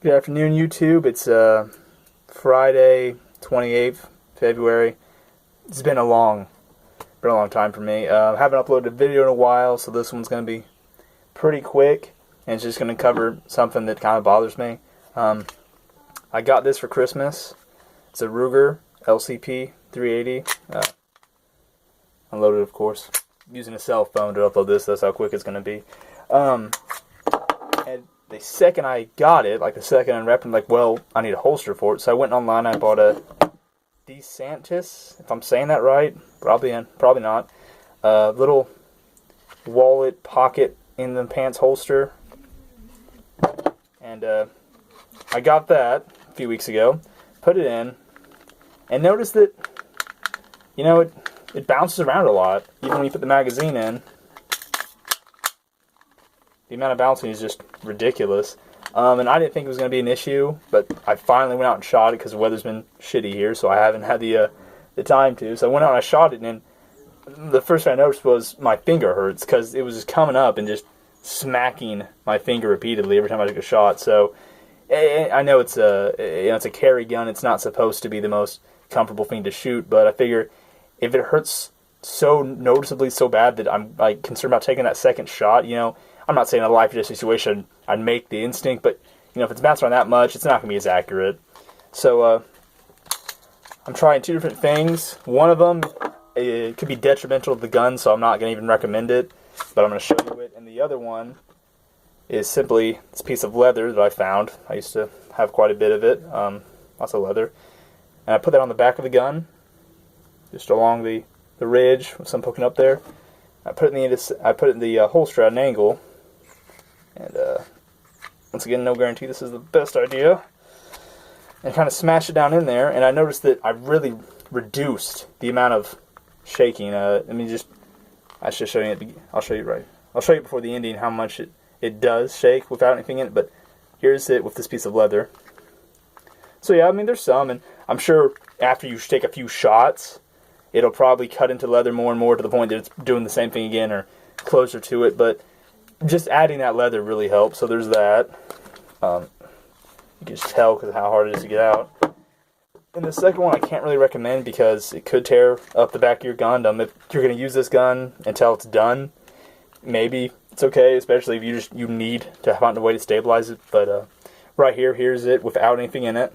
Good afternoon, YouTube. It's Friday, 28th February. It's been a long time for me. I haven't uploaded a video in a while, so this one's going to be pretty quick, and it's just going to cover something that kind of bothers me. I got this for Christmas. It's a Ruger LCP 380. Unloaded, of course. Using a cell phone to upload this. That's how quick it's going to be. And the second I got it, like the second I unwrapped it, I'm like, well, I need a holster for it. So I went online and I bought a DeSentis, if I'm saying that right. Probably not. Little wallet pocket in the pants holster. And I got that a few weeks ago. Put it in. And noticed that, you know, it bounces around a lot. Even when you put the magazine in. The amount of bouncing is just ridiculous. And I didn't think it was going to be an issue, but I finally went out and shot it because the weather's been shitty here, so I haven't had the time to. So I went out and I shot it, and the first thing I noticed was my finger hurts because it was just coming up and just smacking my finger repeatedly every time I took a shot. So I know it's a carry gun. It's not supposed to be the most comfortable thing to shoot, but I figure if it hurts so noticeably so bad that I'm like concerned about taking that second shot, you know. I'm not saying in a life or death situation I'd make the instinct, but you know, if it's bouncing around that much, it's not going to be as accurate. So I'm trying two different things. One of them, it could be detrimental to the gun, so I'm not going to even recommend it, but I'm going to show you it. And the other one is simply this piece of leather that I found. I used to have quite a bit of it, lots of leather. And I put that on the back of the gun, just along the ridge with some poking up there. I put it in the holster at an angle. And once again, no guarantee this is the best idea. And kind of smash it down in there. And I noticed that I really reduced the amount of shaking. I should show you it. I'll show you before the ending how much it does shake without anything in it. But here's it with this piece of leather. So yeah, I mean, there's some, and I'm sure after you take a few shots, it'll probably cut into leather more and more to the point that it's doing the same thing again or closer to it. But just adding that leather really helps. So there's that. You can just tell because of how hard it is to get out. And the second one I can't really recommend because it could tear up the back of your gun. If you're going to use this gun until it's done, maybe it's okay, especially if you need to find a way to stabilize it. But right here's it without anything in it.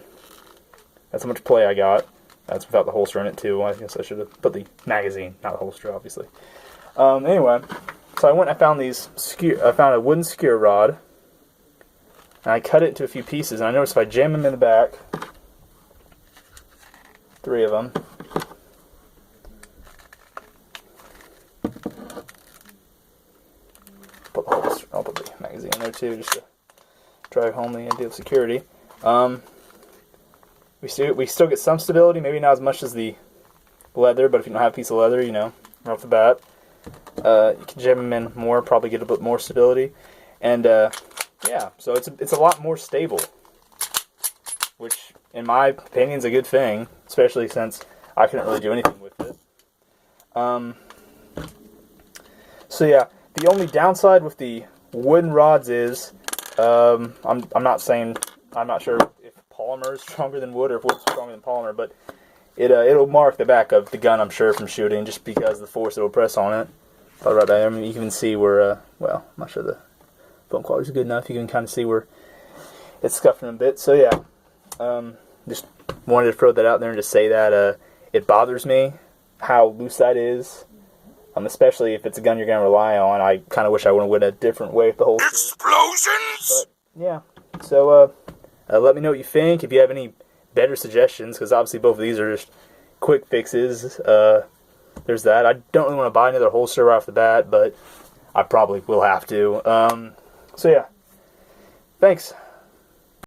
That's how much play I got. That's without the holster in it too. I guess I should have put the magazine, not the holster, obviously. Anyway, so I went and I found I found a wooden skewer rod, and I cut it into a few pieces. And I noticed if I jam them in the back, 3 of them, I'll put the magazine in there too, just to drive home the idea of security. We still get some stability, maybe not as much as the leather, but if you don't have a piece of leather, you know, right off the bat, you can jam them in more, probably get a bit more stability. And yeah, so it's a lot more stable, which in my opinion is a good thing, especially since I couldn't really do anything with it. So yeah, the only downside with the wooden rods is I'm not sure if polymer is stronger than wood or if wood's stronger than polymer, but it'll mark the back of the gun, I'm sure, from shooting, just because of the force it'll press on it. But right there, I mean, you can see where, well, I'm not sure the film quality is good enough. You can kind of see where it's scuffing a bit. So yeah, just wanted to throw that out there and just say that it bothers me how loose that is, especially if it's a gun you're going to rely on. I kind of wish I would have went a different way with the whole Explosions! But yeah, so let me know what you think. If you have any better suggestions, because obviously both of these are just quick fixes. There's that. I don't really want to buy another holster right off the bat, but I probably will have to. So yeah, thanks.